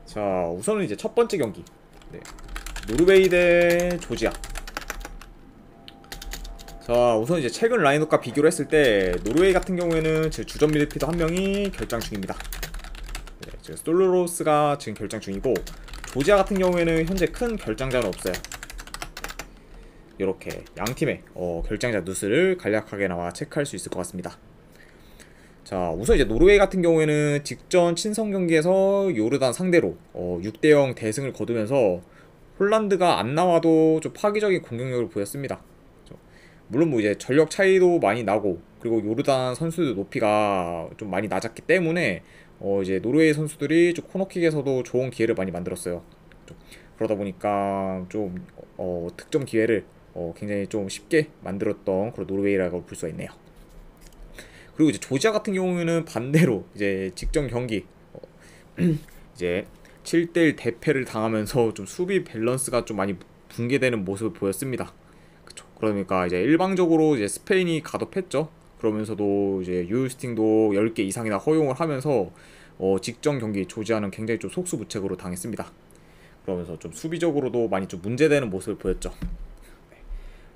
자, 우선은 이제 첫 번째 경기. 네. 노르웨이 대 조지아. 자, 우선 이제 최근 라인업과 비교를 했을 때 노르웨이 같은 경우에는 제 주전 미드필더 한 명이 결장 중입니다. 네, 지금 솔로로스가 지금 결장 중이고, 조지아 같은 경우에는 현재 큰 결장자는 없어요. 이렇게 양팀의 결장자 누수를 간략하게나마 체크할 수 있을 것 같습니다. 자, 우선 이제 노르웨이 같은 경우에는 직전 친선 경기에서 요르단 상대로 6대0 대승을 거두면서 홀란드가 안 나와도 좀 파괴적인 공격력을 보였습니다. 물론 뭐 이제 전력 차이도 많이 나고, 그리고 요르단 선수들 높이가 좀 많이 낮았기 때문에 이제 노르웨이 선수들이 좀 코너킥에서도 좋은 기회를 많이 만들었어요. 그러다 보니까 좀 득점 기회를 굉장히 좀 쉽게 만들었던 그런 노르웨이라고 볼 수가 있네요. 그리고 이제 조지아 같은 경우에는 반대로 이제 직전 경기 이제 7대1 대패를 당하면서 좀 수비 밸런스가 좀 많이 붕괴되는 모습을 보였습니다. 그쵸. 그러니까 이제 일방적으로 이제 스페인이 가독했죠. 그러면서도 이제 유스팅도 10개 이상이나 허용을 하면서 직전 경기 조지아는 굉장히 좀 속수무책으로 당했습니다. 그러면서 좀 수비적으로도 많이 좀 문제되는 모습을 보였죠.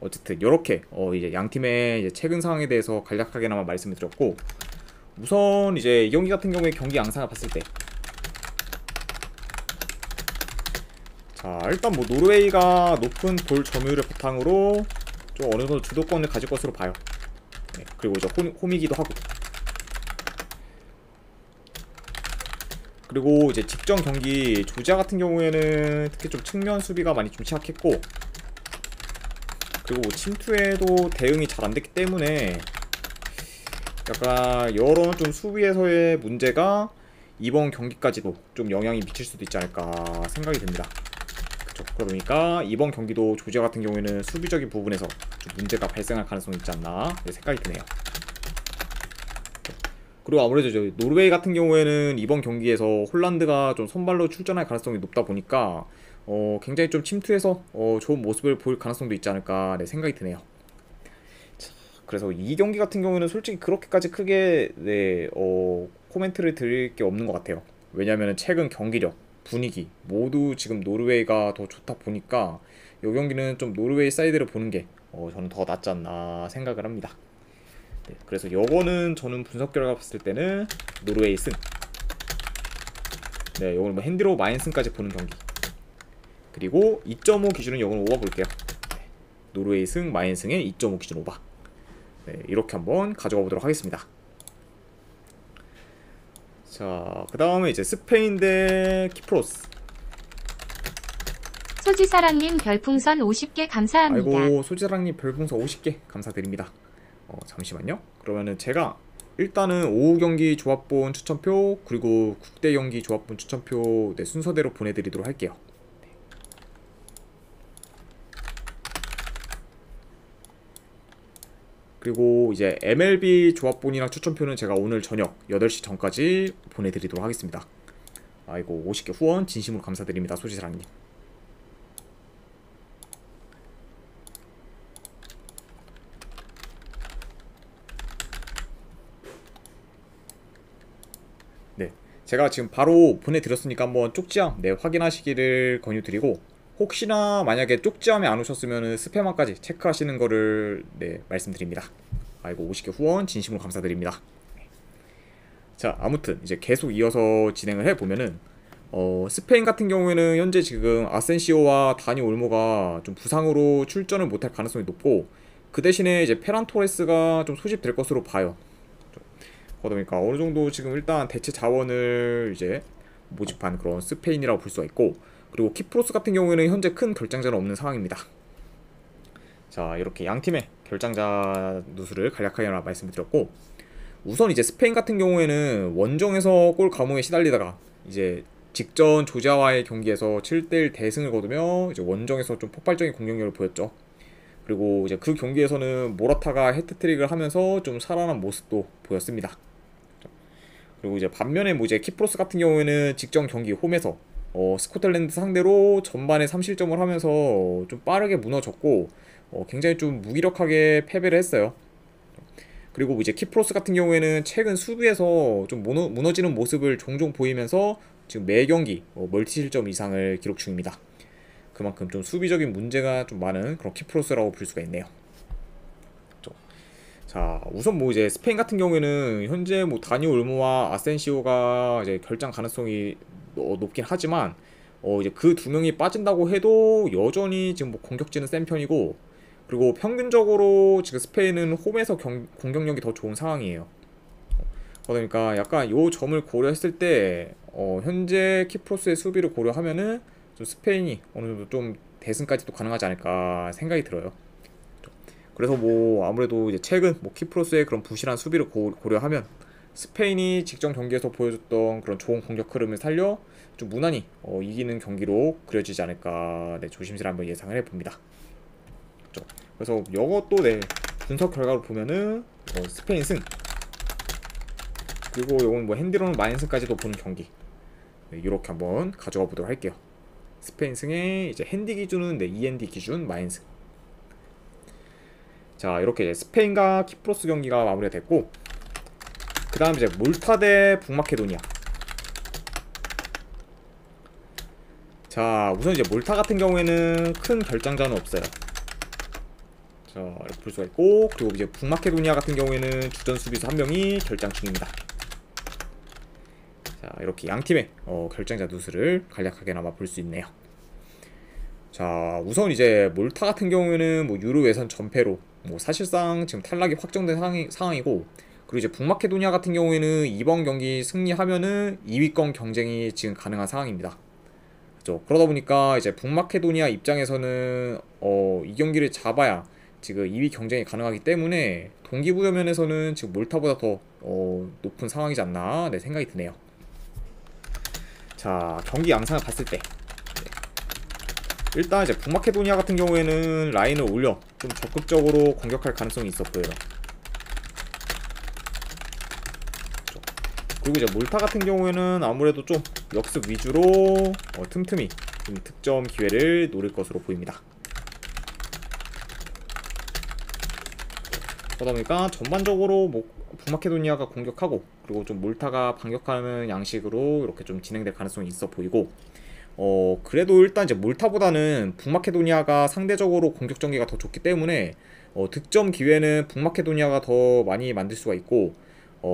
어쨌든 이렇게 이제 양 팀의 이제 최근 상황에 대해서 간략하게나마 말씀을 드렸고, 우선 이제 이 경기 같은 경우에 경기 양상을 봤을 때, 자, 일단 뭐 노르웨이가 높은 볼 점유율을 바탕으로 좀 어느 정도 주도권을 가질 것으로 봐요. 네, 그리고 이제 홈이기도 하고, 그리고 이제 직전 경기 조지아 같은 경우에는 특히 좀 측면 수비가 많이 좀 취약했고, 그리고 뭐 침투에도 대응이 잘 안됐기 때문에 약간 여러 좀 수비에서의 문제가 이번 경기까지도 좀 영향이 미칠 수도 있지 않을까 생각이 듭니다. 그쵸? 그러니까 이번 경기도 조지아 같은 경우에는 수비적인 부분에서 좀 문제가 발생할 가능성이 있지 않나 생각이 드네요. 그리고 아무래도 저 노르웨이 같은 경우에는 이번 경기에서 홀란드가 좀 선발로 출전할 가능성이 높다 보니까 굉장히 좀 침투해서 좋은 모습을 보일 가능성도 있지 않을까 생각이 드네요. 자, 그래서 이 경기 같은 경우는 솔직히 그렇게까지 크게 코멘트를 드릴 게 없는 것 같아요. 왜냐하면 최근 경기력, 분위기 모두 지금 노르웨이가 더 좋다 보니까 이 경기는 좀 노르웨이 사이드를 보는 게 저는 더 낫지 않나 생각을 합니다. 네, 그래서 요거는 저는 분석 결과 봤을 때는 노르웨이 승. 네, 요거는 뭐 핸디로 마인승까지 보는 경기. 그리고 2.5 기준은 요거는 오버 볼게요. 네, 노르웨이 승, 마인승의 2.5 기준 오버. 네, 이렇게 한번 가져가 보도록 하겠습니다. 자, 그 다음에 이제 스페인 대 키프로스. 소지사랑님 별풍선 50개 감사합니다. 아이고, 소지사랑님 별풍선 50개 감사드립니다. 잠시만요. 그러면은 제가 일단은 오후 경기 조합본 추천표, 그리고 국대 경기 조합본 추천표 순서대로 보내드리도록 할게요. 네. 그리고 이제 MLB 조합본이랑 추천표는 제가 오늘 저녁 8시 전까지 보내드리도록 하겠습니다. 아이고, 50개 후원 진심으로 감사드립니다, 소지사랑님. 네, 제가 지금 바로 보내드렸으니까 한번 쪽지함 확인하시기를 권유드리고, 혹시나 만약에 쪽지함에 안 오셨으면 스팸함까지 체크하시는 거를 말씀드립니다. 아이고, 50개 후원 진심으로 감사드립니다. 자, 아무튼 이제 계속 이어서 진행을 해보면은 스페인 같은 경우에는 현재 지금 아센시오와 다니 올모가 좀 부상으로 출전을 못할 가능성이 높고, 그 대신에 이제 페란 토레스가 좀 소집될 것으로 봐요. 그러다 보니까 어느 정도 지금 일단 대체 자원을 이제 모집한 그런 스페인이라고 볼 수가 있고, 그리고 키프로스 같은 경우에는 현재 큰 결장자는 없는 상황입니다. 자, 이렇게 양 팀의 결장자 누수를 간략하게 말씀드렸고, 우선 이제 스페인 같은 경우에는 원정에서 골 감흥에 시달리다가 이제 직전 조지아와의 경기에서 7대1 대승을 거두며 이제 원정에서 좀 폭발적인 공격력을 보였죠. 그리고 이제 그 경기에서는 모라타가 해트트릭을 하면서 좀 살아난 모습도 보였습니다. 그리고 이제 반면에 뭐 이제 키프로스 같은 경우에는 직전 경기 홈에서 스코틀랜드 상대로 전반에 3실점을 하면서 좀 빠르게 무너졌고, 굉장히 좀 무기력하게 패배를 했어요. 그리고 이제 키프로스 같은 경우에는 최근 수비에서 좀 무너지는 모습을 종종 보이면서 지금 매 경기 멀티 실점 이상을 기록 중입니다. 그만큼 좀 수비적인 문제가 좀 많은 그런 키프로스라고 볼 수가 있네요. 자, 우선 뭐 이제 스페인 같은 경우에는 현재 뭐 다니 올모와 아센시오가 이제 결장 가능성이 높긴 하지만 이제 그 두 명이 빠진다고 해도 여전히 지금 뭐 공격진은 센 편이고, 그리고 평균적으로 지금 스페인은 홈에서 공격력이 더 좋은 상황이에요. 그러니까 약간 요 점을 고려했을 때 현재 키프로스의 수비를 고려하면은 좀 스페인이 어느 정도 좀 대승까지도 가능하지 않을까 생각이 들어요. 그래서 뭐 아무래도 이제 최근 뭐 키프로스의 그런 부실한 수비를 고려하면 스페인이 직전 경기에서 보여줬던 그런 좋은 공격 흐름을 살려 좀 무난히 이기는 경기로 그려지지 않을까, 네, 조심스레 한번 예상을 해봅니다. 그래서 이것도 네, 분석 결과로 보면은 스페인 승, 그리고 요건 뭐 핸디론 마인스까지도 보는 경기, 네, 이렇게 한번 가져가 보도록 할게요. 스페인 승에 이제 핸디 기준은 네, END 기준 마인스. 자, 이렇게 이제 스페인과 키프로스 경기가 마무리가 됐고, 그 다음 이제 몰타 대 북마케도니아. 자, 우선 이제 몰타 같은 경우에는 큰 결장자는 없어요. 자, 이렇게 볼 수가 있고, 그리고 이제 북마케도니아 같은 경우에는 주전 수비수 한 명이 결장 중입니다. 자, 이렇게 양 팀의 결장자 누수를 간략하게나마 볼 수 있네요. 자, 우선 이제 몰타 같은 경우에는 뭐 유로 예선 전패로 뭐 사실상 지금 탈락이 확정된 상황이고, 그리고 이제 북마케도니아 같은 경우에는 이번 경기 승리하면은 2위권 경쟁이 지금 가능한 상황입니다. 그렇죠? 그러다 보니까 이제 북마케도니아 입장에서는 이 경기를 잡아야 지금 2위 경쟁이 가능하기 때문에 동기부여 면에서는 지금 몰타보다 더 높은 상황이지 않나, 네, 생각이 드네요. 자, 경기 양상을 봤을 때 일단 이제 북마케도니아 같은 경우에는 라인을 올려 좀 적극적으로 공격할 가능성이 있어 보여요. 그리고 이제 몰타 같은 경우에는 아무래도 좀 역습 위주로 틈틈이 좀 득점 기회를 노릴 것으로 보입니다. 그러다 보니까 전반적으로 뭐 북마케도니아가 공격하고, 그리고 좀 몰타가 반격하는 양식으로 이렇게 좀 진행될 가능성이 있어 보이고, 그래도 일단 이제 몰타보다는 북마케도니아가 상대적으로 공격 전개가 더 좋기 때문에 득점 기회는 북마케도니아가 더 많이 만들 수가 있고,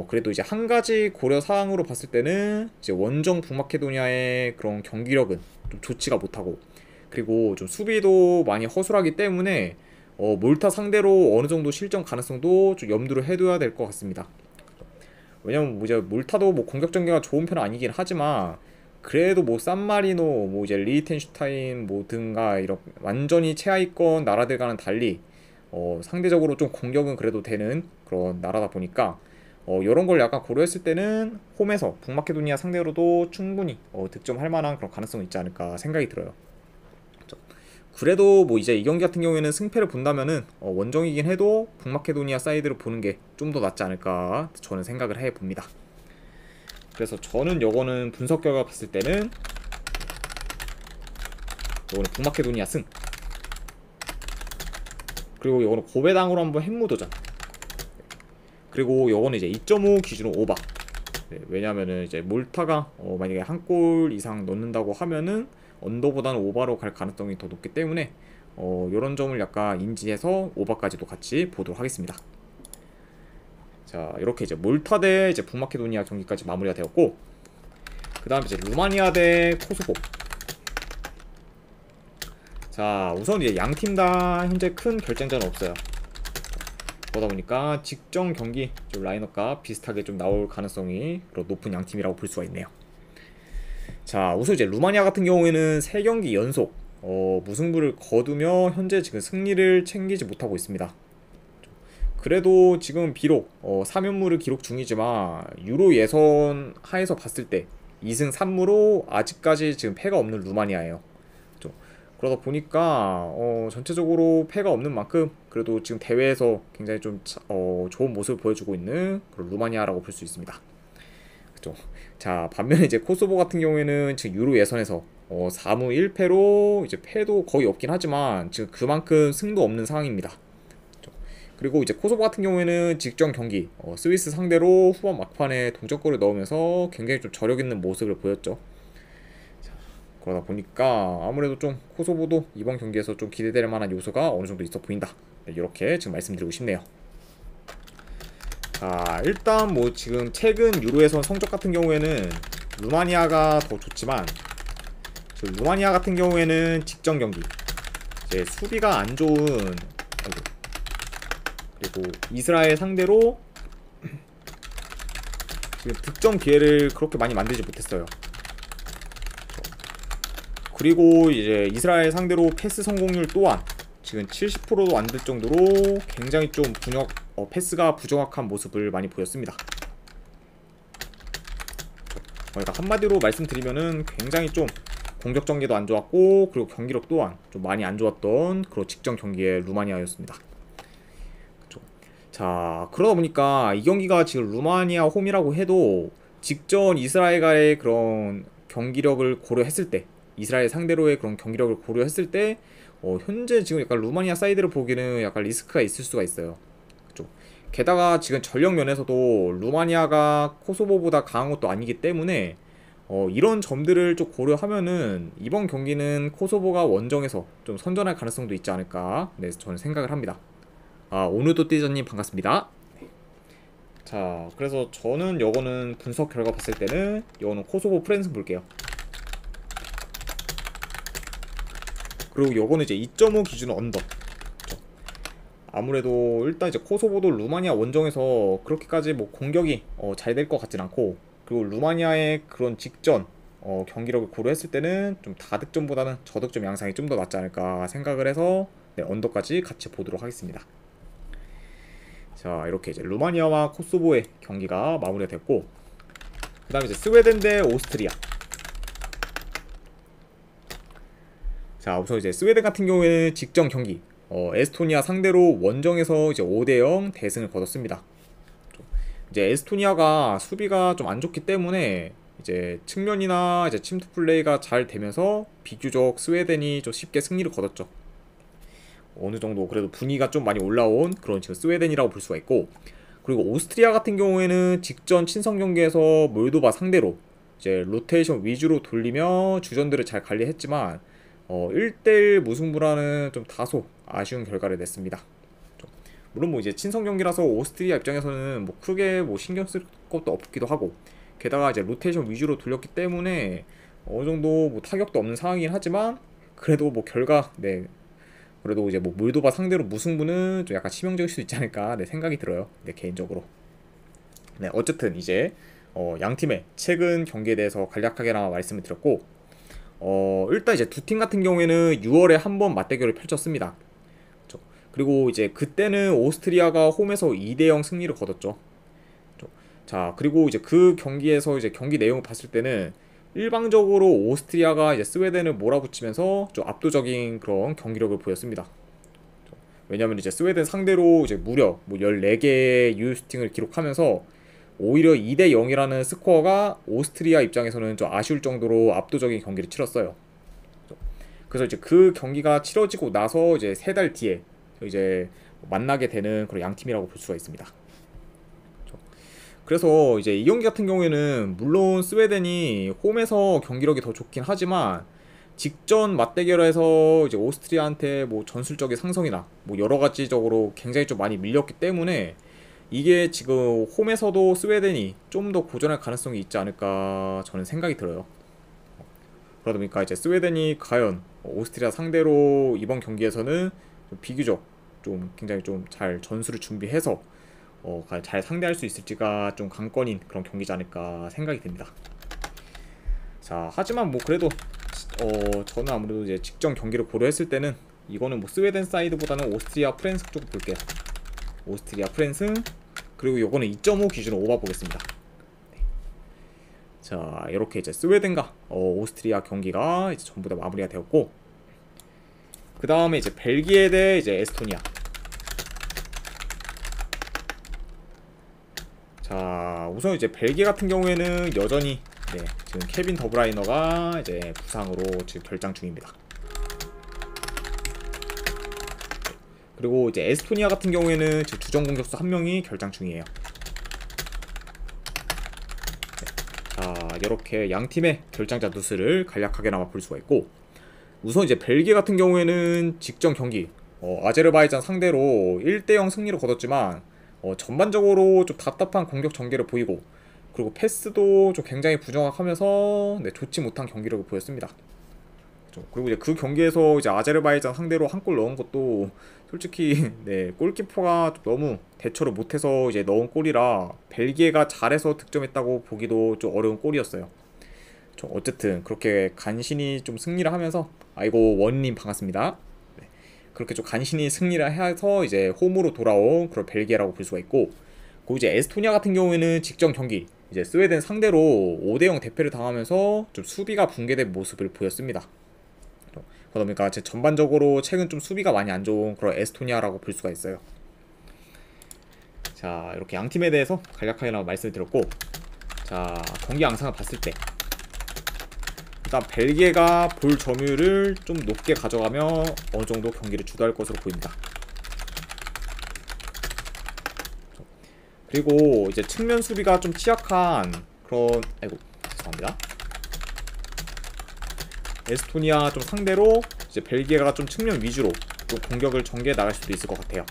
그래도 이제 한 가지 고려 사항으로 봤을 때는 이제 원정 북마케도니아의 그런 경기력은 좀 좋지가 못하고, 그리고 좀 수비도 많이 허술하기 때문에 몰타 상대로 어느 정도 실점 가능성도 좀 염두를 해둬야 될 것 같습니다. 왜냐면 뭐 이제 몰타도 뭐 공격 전개가 좋은 편은 아니긴 하지만, 그래도 뭐 산마리노, 뭐 이제 리히텐슈타인 뭐 등가 이런 완전히 최하위권 나라들과는 달리 상대적으로 좀 공격은 그래도 되는 그런 나라다 보니까 이런 걸 약간 고려했을 때는 홈에서 북마케도니아 상대로도 충분히 득점할 만한 그런 가능성이 있지 않을까 생각이 들어요. 그래도 뭐 이제 이 경기 같은 경우에는 승패를 본다면은 원정이긴 해도 북마케도니아 사이드를 보는 게 좀 더 낫지 않을까 저는 생각을 해 봅니다. 그래서 저는 요거는 분석 결과 봤을 때는 요거는 북마케도니아 승, 그리고 요거는 고배당으로 한번 핵무도전, 그리고 요거는 이제 2.5 기준으로 오바. 네, 왜냐면은 이제 몰타가 만약에 한 골 이상 넣는다고 하면은 언더보다는 오바로 갈 가능성이 더 높기 때문에 요런 점을 약간 인지해서 오바까지도 같이 보도록 하겠습니다. 자, 이렇게 이제 몰타 대 이제 북마케도니아 경기까지 마무리가 되었고, 그 다음 이제 루마니아 대 코소보. 자, 우선 이제 양 팀 다 현재 큰 결정자는 없어요. 그러다 보니까 직전 경기 좀 라인업과 비슷하게 좀 나올 가능성이 높은 양 팀이라고 볼 수가 있네요. 자, 우선 이제 루마니아 같은 경우에는 3경기 연속 무승부를 거두며 현재 지금 승리를 챙기지 못하고 있습니다. 그래도 지금 비록 3연무를 기록 중이지만 유로 예선 하에서 봤을 때 2승 3무로 아직까지 지금 패가 없는 루마니아예요. 그러다 보니까 전체적으로 패가 없는 만큼 그래도 지금 대회에서 굉장히 좀 좋은 모습을 보여주고 있는 그런 루마니아라고 볼 수 있습니다. 그렇죠. 자, 반면에 이제 코소보 같은 경우에는 지금 유로 예선에서 4무 1패로 이제 패도 거의 없긴 하지만 지금 그만큼 승도 없는 상황입니다. 그리고 이제 코소보 같은 경우에는 직전 경기 스위스 상대로 후반 막판에 동점골을 넣으면서 굉장히 좀 저력 있는 모습을 보였죠. 그러다 보니까 아무래도 좀 코소보도 이번 경기에서 좀 기대될 만한 요소가 어느 정도 있어 보인다. 네, 이렇게 지금 말씀드리고 싶네요. 자, 일단 뭐 지금 최근 유로에서 성적 같은 경우에는 루마니아가 더 좋지만, 지금 루마니아 같은 경우에는 직전 경기 이제 수비가 안 좋은, 아이고, 그리고 이스라엘 상대로 지금 득점 기회를 그렇게 많이 만들지 못했어요. 그리고 이제 이스라엘 상대로 패스 성공률 또한 지금 70%도 안 될 정도로 굉장히 좀 패스가 부정확한 모습을 많이 보였습니다. 그러니까 한마디로 말씀드리면은 굉장히 좀 공격 전개도 안 좋았고, 그리고 경기력 또한 좀 많이 안 좋았던 그런 직전 경기의 루마니아였습니다. 그쵸. 자, 그러다 보니까 이 경기가 지금 루마니아 홈이라고 해도 직전 이스라엘과의 그런 경기력을 고려했을 때, 이스라엘 상대로의 그런 경기력을 고려했을 때 현재 지금 약간 루마니아 사이드를 보기는 약간 리스크가 있을 수가 있어요. 그쵸. 게다가 지금 전력 면에서도 루마니아가 코소보보다 강한 것도 아니기 때문에 이런 점들을 좀 고려하면은 이번 경기는 코소보가 원정에서 좀 선전할 가능성도 있지 않을까, 네, 저는 생각을 합니다. 오늘도 띠저님 반갑습니다. 자, 그래서 저는 요거는 분석 결과 봤을 때는 요거는 코소보 프랜스 볼게요. 그리고 요거는 이제 2.5 기준 언더. 그쵸? 아무래도 일단 이제 코소보도 루마니아 원정에서 그렇게까지 뭐 공격이 잘 될 것 같진 않고, 그리고 루마니아의 그런 직전 경기력을 고려했을 때는 좀 다득점보다는 저득점 양상이 좀 더 낫지 않을까 생각을 해서, 네, 언더까지 같이 보도록 하겠습니다. 자, 이렇게 이제 루마니아와 코소보의 경기가 마무리가 됐고, 그 다음에 이제 스웨덴 대 오스트리아. 자, 우선 이제 스웨덴 같은 경우에는 직전 경기 에스토니아 상대로 원정에서 이제 5대0 대승을 거뒀습니다. 이제 에스토니아가 수비가 좀 안 좋기 때문에 이제 측면이나 이제 침투 플레이가 잘 되면서 비교적 스웨덴이 좀 쉽게 승리를 거뒀죠. 어느 정도 그래도 분위기가 좀 많이 올라온 그런 지금 스웨덴이라고 볼 수가 있고, 그리고 오스트리아 같은 경우에는 직전 친선 경기에서 몰도바 상대로 이제 로테이션 위주로 돌리며 주전들을 잘 관리했지만 1대1 무승부라는 좀 다소 아쉬운 결과를 냈습니다. 물론 뭐 이제 친선 경기라서 오스트리아 입장에서는 뭐 크게 뭐 신경 쓸 것도 없기도 하고, 게다가 이제 로테이션 위주로 돌렸기 때문에 어느 정도 뭐 타격도 없는 상황이긴 하지만, 그래도 뭐 결과, 네, 그래도 이제 뭐 몰도바 상대로 무승부는 좀 약간 치명적일 수 있지 않을까, 네, 생각이 들어요. 네, 개인적으로. 네, 어쨌든 이제 양 팀의 최근 경기에 대해서 간략하게나마 말씀을 드렸고, 일단 이제 두 팀 같은 경우에는 6월에 한 번 맞대결을 펼쳤습니다. 그쵸? 그리고 이제 그때는 오스트리아가 홈에서 2대0 승리를 거뒀죠. 그쵸? 자, 그리고 이제 그 경기에서 이제 경기 내용을 봤을 때는 일방적으로 오스트리아가 이제 스웨덴을 몰아붙이면서 좀 압도적인 그런 경기력을 보였습니다. 그쵸? 왜냐면 이제 스웨덴 상대로 이제 무려 뭐 14개의 유효슈팅을 기록하면서 오히려 2대0이라는 스코어가 오스트리아 입장에서는 좀 아쉬울 정도로 압도적인 경기를 치렀어요. 그래서 이제 그 경기가 치러지고 나서 이제 3달 뒤에 이제 만나게 되는 그런 양 팀이라고 볼 수가 있습니다. 그래서 이제 이 경기 같은 경우에는 물론 스웨덴이 홈에서 경기력이 더 좋긴 하지만, 직전 맞대결에서 이제 오스트리아한테 뭐 전술적인 상성이나 뭐 여러 가지적으로 굉장히 좀 많이 밀렸기 때문에 이게 지금 홈에서도 스웨덴이 좀 더 고전할 가능성이 있지 않을까 저는 생각이 들어요. 그러다 보니까 이제 스웨덴이 과연 오스트리아 상대로 이번 경기에서는 좀 비교적 좀 굉장히 좀 잘 전술을 준비해서 잘 상대할 수 있을지가 좀 관건인 그런 경기지 않을까 생각이 듭니다. 자, 하지만 뭐 그래도 저는 아무래도 이제 직전 경기를 고려했을 때는 이거는 뭐 스웨덴 사이드보다는 오스트리아 프랑스 쪽을 볼게요. 오스트리아 프랑스, 그리고 요거는 2.5 기준으로 오바 보겠습니다. 네. 자, 이렇게 이제 스웨덴과 오스트리아 경기가 이제 전부 다 마무리가 되었고, 그 다음에 이제 벨기에 대 이제 에스토니아. 자, 우선 이제 벨기에 같은 경우에는 여전히, 네, 지금 케빈 더브라이너가 이제 부상으로 지금 결장 중입니다. 그리고 이제 에스토니아 같은 경우에는 지금 주전 공격수 한 명이 결장 중이에요. 네. 자, 자, 이렇게 양 팀의 결장자 누수를 간략하게나마 볼 수가 있고, 우선 이제 벨기에 같은 경우에는 직전 경기 아제르바이잔 상대로 1대0 승리를 거뒀지만 전반적으로 좀 답답한 공격 전개를 보이고, 그리고 패스도 좀 굉장히 부정확하면서 네, 좋지 못한 경기력을 보였습니다. 그리고 이제 그 경기에서 이제 아제르바이잔 상대로 한 골 넣은 것도 솔직히 네, 골키퍼가 너무 대처를 못해서 이제 넣은 골이라 벨기에가 잘해서 득점했다고 보기도 좀 어려운 골이었어요. 어쨌든 그렇게 간신히 좀 승리를 하면서, 아이고 원님 반갑습니다. 네, 그렇게 좀 간신히 승리를 해서 이제 홈으로 돌아온 그런 벨기에라고 볼 수가 있고, 그리고 이제 에스토니아 같은 경우에는 직전 경기 이제 스웨덴 상대로 5대0 대패를 당하면서 좀 수비가 붕괴된 모습을 보였습니다. 그러다 보니까 제 전반적으로 최근 좀 수비가 많이 안 좋은 그런 에스토니아라고 볼 수가 있어요. 자, 이렇게 양 팀에 대해서 간략하게 말씀을 드렸고, 자, 경기 양상을 봤을 때 일단 벨기에가 볼 점유율을 좀 높게 가져가며 어느 정도 경기를 주도할 것으로 보입니다. 그리고 이제 측면 수비가 좀 취약한 그런, 아이고 죄송합니다, 에스토니아 좀 상대로 이제 벨기에가 좀 측면 위주로 좀 공격을 전개해 나갈 수도 있을 것 같아요.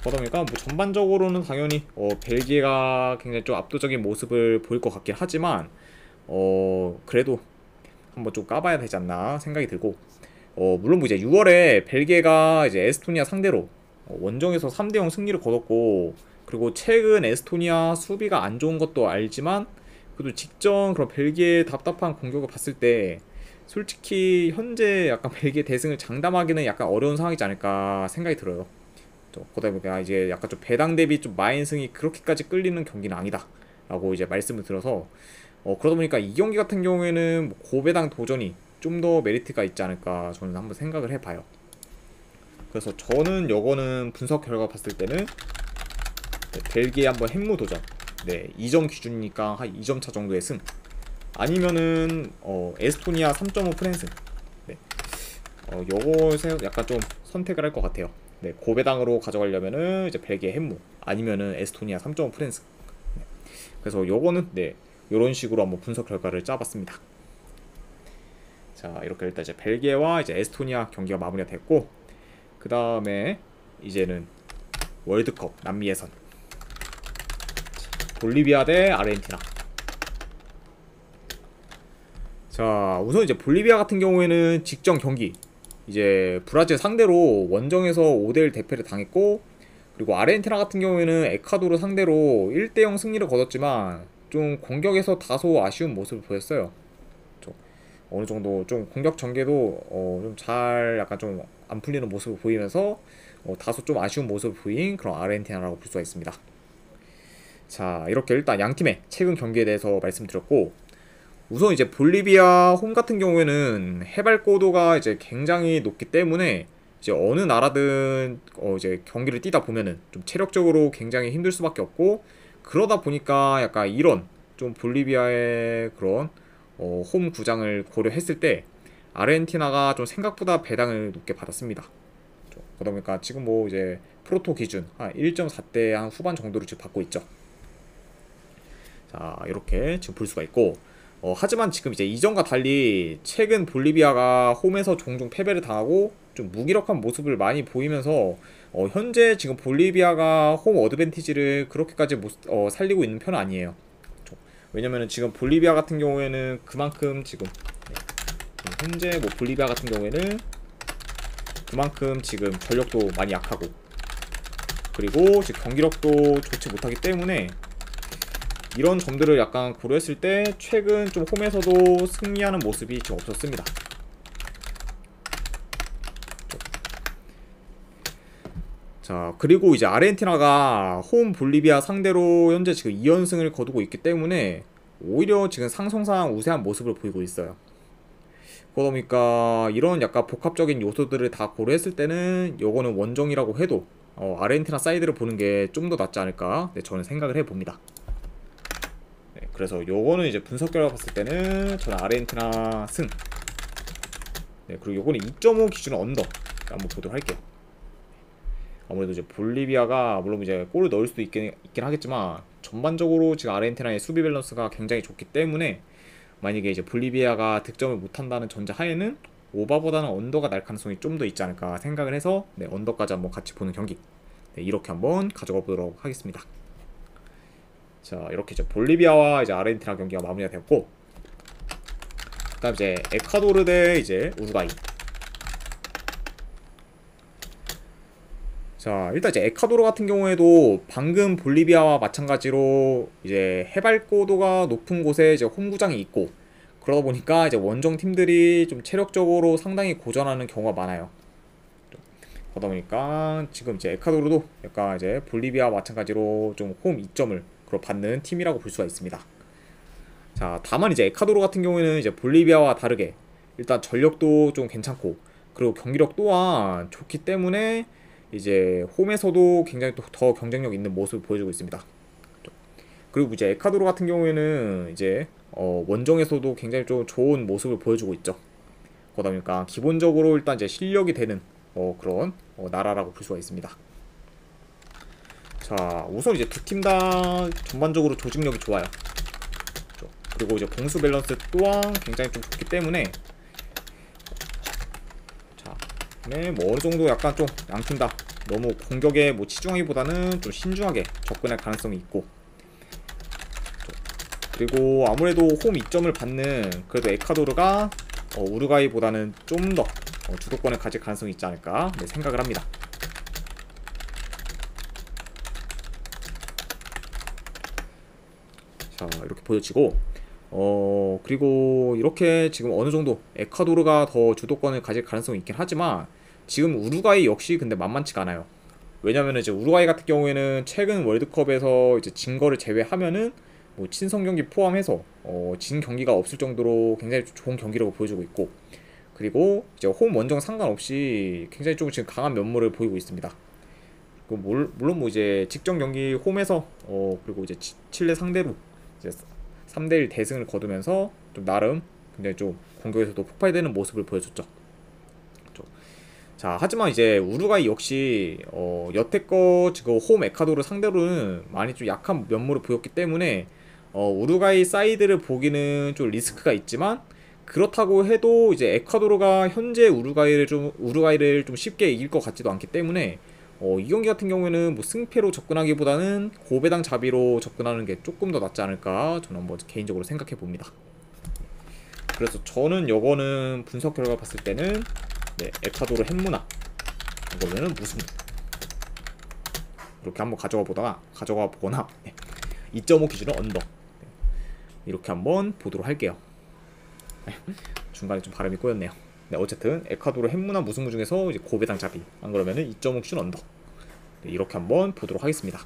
그러다 보니까 뭐 전반적으로는 당연히 벨기에가 굉장히 좀 압도적인 모습을 보일 것 같긴 하지만 그래도 한번 좀 까봐야 되지 않나 생각이 들고, 물론 뭐 이제 6월에 벨기에가 이제 에스토니아 상대로 원정에서 3대0 승리를 거뒀고, 그리고 최근 에스토니아 수비가 안 좋은 것도 알지만 그래도 직전 그런 벨기에의 답답한 공격을 봤을 때 솔직히 현재 약간 벨기에 대승을 장담하기는 약간 어려운 상황이지 않을까 생각이 들어요. 그러다 보니까 이제 약간 좀 배당 대비 좀 마인승이 그렇게까지 끌리는 경기는 아니다 라고 이제 말씀을 드려서, 그러다 보니까 이 경기 같은 경우에는 뭐 고배당 도전이 좀 더 메리트가 있지 않을까 저는 한번 생각을 해봐요. 그래서 저는 요거는 분석 결과 봤을 때는 네, 벨기에 한번 핵무 도전, 네, 2점 기준이니까 한 2점 차 정도의 승, 아니면은 에스토니아 3.5 프랜승, 네, 요것에 약간 좀 선택을 할 것 같아요. 네, 고배당으로 가져가려면은 이제 벨기에 핵무, 아니면은 에스토니아 3.5 프랜승. 네, 그래서 요거는 네, 요런 식으로 한번 분석 결과를 짜봤습니다. 자, 이렇게 일단 이제 벨기에와 이제 에스토니아 경기가 마무리가 됐고, 그 다음에 이제는 월드컵 남미 예선, 볼리비아 대 아르헨티나. 자, 우선 이제 볼리비아 같은 경우에는 직전 경기 이제 브라질 상대로 원정에서 5대1 대패를 당했고, 그리고 아르헨티나 같은 경우에는 에콰도르 상대로 1대0 승리를 거뒀지만 좀 공격에서 다소 아쉬운 모습을 보였어요. 어느 정도 좀 공격 전개도 좀 잘 약간 좀 안 풀리는 모습을 보이면서 다소 좀 아쉬운 모습을 보인 그런 아르헨티나라고 볼 수가 있습니다. 자, 이렇게 일단 양 팀의 최근 경기에 대해서 말씀드렸고, 우선 이제 볼리비아 홈 같은 경우에는 해발고도가 이제 굉장히 높기 때문에 이제 어느 나라든 이제 경기를 뛰다 보면은 좀 체력적으로 굉장히 힘들 수밖에 없고, 그러다 보니까 약간 이런 좀 볼리비아의 그런 홈 구장을 고려했을 때 아르헨티나가 좀 생각보다 배당을 높게 받았습니다. 그러다 보니까 지금 뭐 이제 프로토 기준 한 1.4대 한 후반 정도를 지금 받고 있죠. 자, 이렇게 지금 볼 수가 있고, 하지만 지금 이제 이전과 달리 최근 볼리비아가 홈에서 종종 패배를 당하고 좀 무기력한 모습을 많이 보이면서 현재 지금 볼리비아가 홈 어드밴티지를 그렇게까지 살리고 있는 편은 아니에요. 왜냐면은 지금 볼리비아 같은 경우에는 그만큼 지금 현재 뭐 볼리비아 같은 경우에는 그만큼 지금 전력도 많이 약하고, 그리고 지금 경기력도 좋지 못하기 때문에 이런 점들을 약간 고려했을 때 최근 좀 홈에서도 승리하는 모습이 지금 없었습니다. 자, 그리고 이제 아르헨티나가 홈 볼리비아 상대로 현재 지금 2연승을 거두고 있기 때문에 오히려 지금 상성상 우세한 모습을 보이고 있어요. 그러다 보니까 이런 약간 복합적인 요소들을 다 고려했을 때는 요거는 원정이라고 해도 아르헨티나 사이드를 보는 게 좀 더 낫지 않을까, 네, 저는 생각을 해봅니다. 네, 그래서 요거는 이제 분석 결과 봤을 때는 저는 아르헨티나 승, 네, 그리고 요거는 2.5 기준 언더 한번 보도록 할게요. 아무래도 이제 볼리비아가 물론 이제 골을 넣을 수도 있긴 하겠지만 전반적으로 지금 아르헨티나의 수비 밸런스가 굉장히 좋기 때문에 만약에 이제 볼리비아가 득점을 못한다는 전제 하에는 오바보다는 언더가 날 가능성이 좀 더 있지 않을까 생각을 해서 네, 언더까지 한번 같이 보는 경기 네, 이렇게 한번 가져가 보도록 하겠습니다. 자, 이렇게 이제 볼리비아와 이제 아르헨티나 경기가 마무리가 되었고, 그다음 이제 에콰도르 대 이제 우루과이. 자, 일단 이제 에콰도르 같은 경우에도 방금 볼리비아와 마찬가지로 이제 해발고도가 높은 곳에 이제 홈구장이 있고, 그러다 보니까 이제 원정 팀들이 좀 체력적으로 상당히 고전하는 경우가 많아요. 그러다 보니까 지금 이제 에콰도르도 약간 이제 볼리비아와 마찬가지로 좀 홈 이점을 받는 팀이라고 볼 수가 있습니다. 자, 다만 이제 에콰도르 같은 경우에는 이제 볼리비아와 다르게 일단 전력도 좀 괜찮고, 그리고 경기력 또한 좋기 때문에 이제 홈에서도 굉장히 또 더 경쟁력 있는 모습을 보여주고 있습니다. 그리고 이제 에콰도르 같은 경우에는 이제 원정에서도 굉장히 좀 좋은 모습을 보여주고 있죠. 그러다 보니까 기본적으로 일단 이제 실력이 되는 그런 나라라고 볼 수가 있습니다. 자, 우선 이제 두 팀 다 전반적으로 조직력이 좋아요. 그리고 이제 공수 밸런스 또한 굉장히 좀 좋기 때문에, 자, 네, 뭐 어느 정도 약간 좀 양 팀 다 너무 공격에 뭐 치중하기보다는 좀 신중하게 접근할 가능성이 있고, 그리고 아무래도 홈 이점을 받는 그래도 에콰도르가 우루과이보다는 좀 더 주도권을 가질 가능성이 있지 않을까 네, 생각을 합니다. 자, 이렇게 보여지고, 그리고 이렇게 지금 어느 정도 에콰도르가 더 주도권을 가질 가능성이 있긴 하지만 지금 우루과이 역시 근데 만만치가 않아요. 왜냐면은 이제 우루과이 같은 경우에는 최근 월드컵에서 이제 진 거를 제외하면은 뭐 친선 경기 포함해서 진 경기가 없을 정도로 굉장히 좋은 경기라고 보여주고 있고, 그리고 이제 홈 원정 상관없이 굉장히 좀 지금 강한 면모를 보이고 있습니다. 물론 뭐 이제 직전 경기 홈에서 그리고 이제 칠레 상대로 이제 3대1 대승을 거두면서 좀 나름 굉장히 좀 공격에서도 폭발되는 모습을 보여줬죠. 자, 하지만 이제 우루과이 역시 여태껏 지금 홈 에콰도르 상대로는 많이 좀 약한 면모를 보였기 때문에 우루과이 사이드를 보기는 좀 리스크가 있지만, 그렇다고 해도 이제 에콰도르가 현재 우루과이를 좀 쉽게 이길 것 같지도 않기 때문에 이 경기 같은 경우에는 뭐 승패로 접근하기보다는 고배당 자비로 접근하는 게 조금 더 낫지 않을까 저는 한번 개인적으로 생각해 봅니다. 그래서 저는 요거는 분석 결과 봤을 때는 네, 에콰도르 햄무나 이거면은 무승 이렇게 한번 가져가 보거나 네, 2.5 기준은 언더 네, 이렇게 한번 보도록 할게요. 중간에 좀 발음이 꼬였네요. 네, 어쨌든 에콰도르 햄무나 무승부 중에서 이제 고배당 잡이, 안 그러면은 2.5 기준 언더 네, 이렇게 한번 보도록 하겠습니다.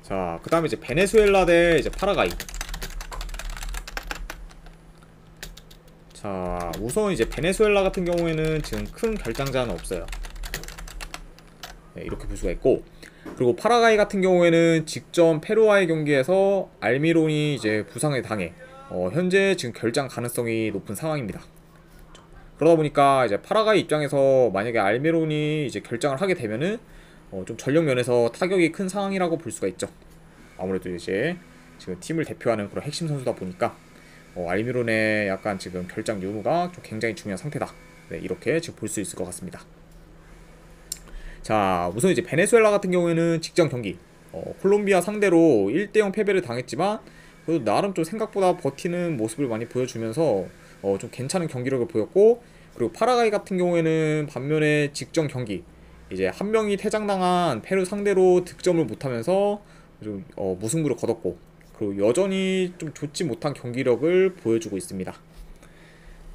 자, 그 다음에 이제 베네수엘라 대 이제 파라과이. 자, 우선 이제 베네수엘라 같은 경우에는 지금 큰 결장자는 없어요. 네, 이렇게 볼 수가 있고, 그리고 파라과이 같은 경우에는 직전 페루와의 경기에서 알미론이 이제 부상을 당해 현재 지금 결장 가능성이 높은 상황입니다. 그러다 보니까 이제 파라과이 입장에서 만약에 알미론이 이제 결장을 하게 되면은 좀 전력 면에서 타격이 큰 상황이라고 볼 수가 있죠. 아무래도 이제 지금 팀을 대표하는 그런 핵심 선수다 보니까 알미론의 약간 지금 결장 유무가 좀 굉장히 중요한 상태다. 네, 이렇게 지금 볼 수 있을 것 같습니다. 자, 우선 이제 베네수엘라 같은 경우에는 직전 경기 콜롬비아 상대로 1대0 패배를 당했지만 그래도 나름 좀 생각보다 버티는 모습을 많이 보여주면서 좀 괜찮은 경기력을 보였고, 그리고 파라과이 같은 경우에는 반면에 직전 경기 이제 한 명이 퇴장당한 페루 상대로 득점을 못하면서 좀 무승부를 거뒀고, 그리고 여전히 좀 좋지 못한 경기력을 보여주고 있습니다.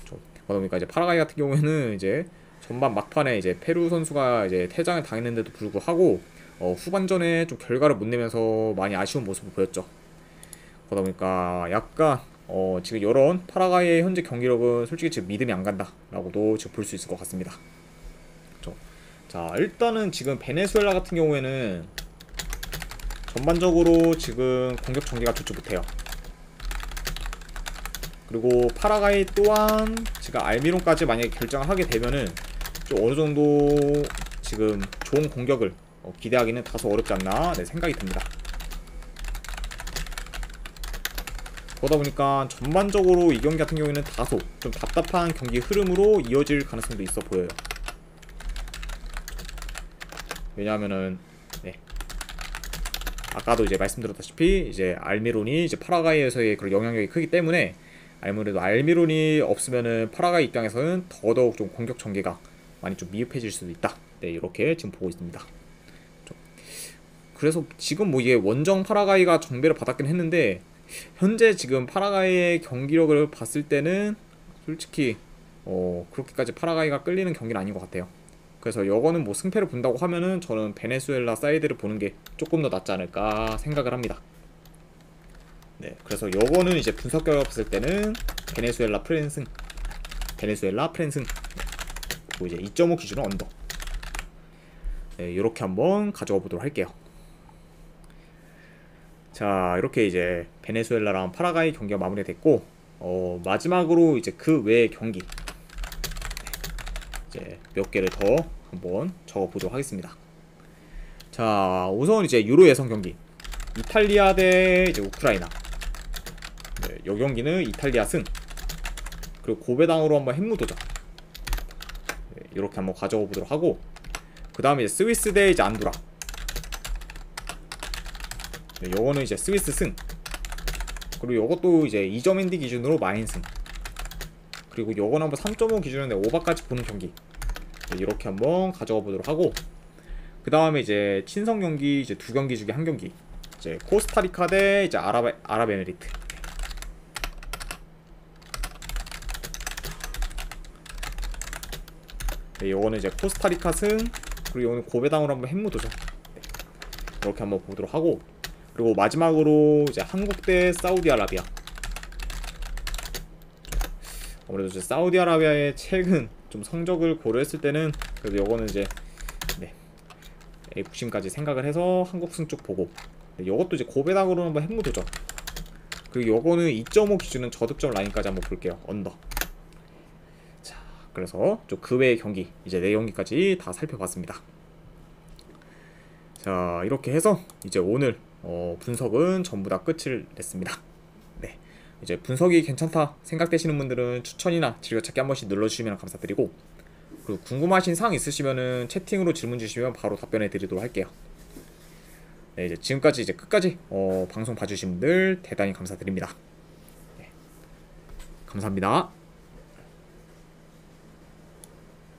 그러다 보니까 이제 파라과이 같은 경우에는 이제 전반 막판에 이제 페루 선수가 이제 퇴장을 당했는데도 불구하고 후반전에 좀 결과를 못 내면서 많이 아쉬운 모습을 보였죠. 그러다 보니까 약간 지금 이런 파라과이의 현재 경기력은 솔직히 지금 믿음이 안 간다라고도 지금 볼 수 있을 것 같습니다. 자, 일단은 지금 베네수엘라 같은 경우에는 전반적으로 지금 공격 전개가 좋지 못해요. 그리고 파라과이 또한 지금 알미론까지 만약에 결정을 하게 되면은 좀 어느 정도 지금 좋은 공격을 기대하기는 다소 어렵지 않나 생각이 듭니다. 그러다 보니까 전반적으로 이 경기 같은 경우에는 다소 좀 답답한 경기 흐름으로 이어질 가능성도 있어 보여요. 왜냐하면은 아까도 이제 말씀드렸다시피 이제 알미론이 이제 파라과이에서의 그런 영향력이 크기 때문에 아무래도 알미론이 없으면은 파라과이 입장에서는 더더욱 좀 공격 전개가 많이 좀 미흡해질 수도 있다. 이렇게 지금 보고 있습니다. 그래서 지금 뭐 이게 원정 파라과이가 정배를 받았긴 했는데 현재 지금 파라과이의 경기력을 봤을 때는 솔직히 그렇게까지 파라과이가 끌리는 경기는 아닌 것 같아요. 그래서 이거는 뭐 승패를 본다고 하면은 저는 베네수엘라 사이드를 보는 게 조금 더 낫지 않을까 생각을 합니다. 그래서 이거는 이제 분석 결과 봤을 때는 베네수엘라 프랜승 그리고 이제 2.5 기준은 언더. 이렇게 한번 가져가 보도록 할게요. 자, 이렇게 이제 베네수엘라랑 파라과이 경기가 마무리됐고 마지막으로 이제 그 외의 경기 이제 몇 개를 더 한번 적어 보도록 하겠습니다. 자, 우선 이제 유로 예선 경기 이탈리아 대 이제 우크라이나. 이 경기는 이탈리아 승. 그리고 고배당으로 한번 핵무 도전. 이렇게 한번 가져가 보도록 하고, 그 다음에 이제 스위스 대 이제 안도라. 요거는 이제 스위스 승. 그리고 요것도 이제 2점 핸디 기준으로 마인 승. 그리고 요거는 한번 3.5 기준으로 오바까지 보는 경기. 이렇게 한번 가져가 보도록 하고, 그 다음에 이제 친선 경기 이제 2경기 중에 1경기. 이제 코스타리카 대 이제 아랍에미리트. 요거는 이제 코스타리카 승. 그리고 요거는 고배당으로 한번 핵무 도전. 이렇게 한번 보도록 하고, 그리고 마지막으로 이제 한국 대 사우디아라비아. 아무래도 이제 사우디아라비아의 최근 좀 성적을 고려했을 때는 그래도 요거는 이제 F심까지 생각을 해서 한국 승 쪽 보고, 요것도 이제 고배당으로 한번 핵무 도전. 그리고 요거는 2.5 기준은 저득점 라인까지 한번 볼게요. 언더. 자, 그래서 좀 그 외의 경기 이제 4경기까지 다 살펴봤습니다. 자, 이렇게 해서 이제 오늘 분석은 전부 다 끝을 냈습니다. 이제 분석이 괜찮다 생각되시는 분들은 추천이나 즐겨찾기 한 번씩 눌러주시면 감사드리고, 그리고 궁금하신 사항 있으시면은 채팅으로 질문 주시면 바로 답변해 드리도록 할게요. 이제 지금까지 이제 끝까지 방송 봐주신 분들 대단히 감사드립니다. 감사합니다.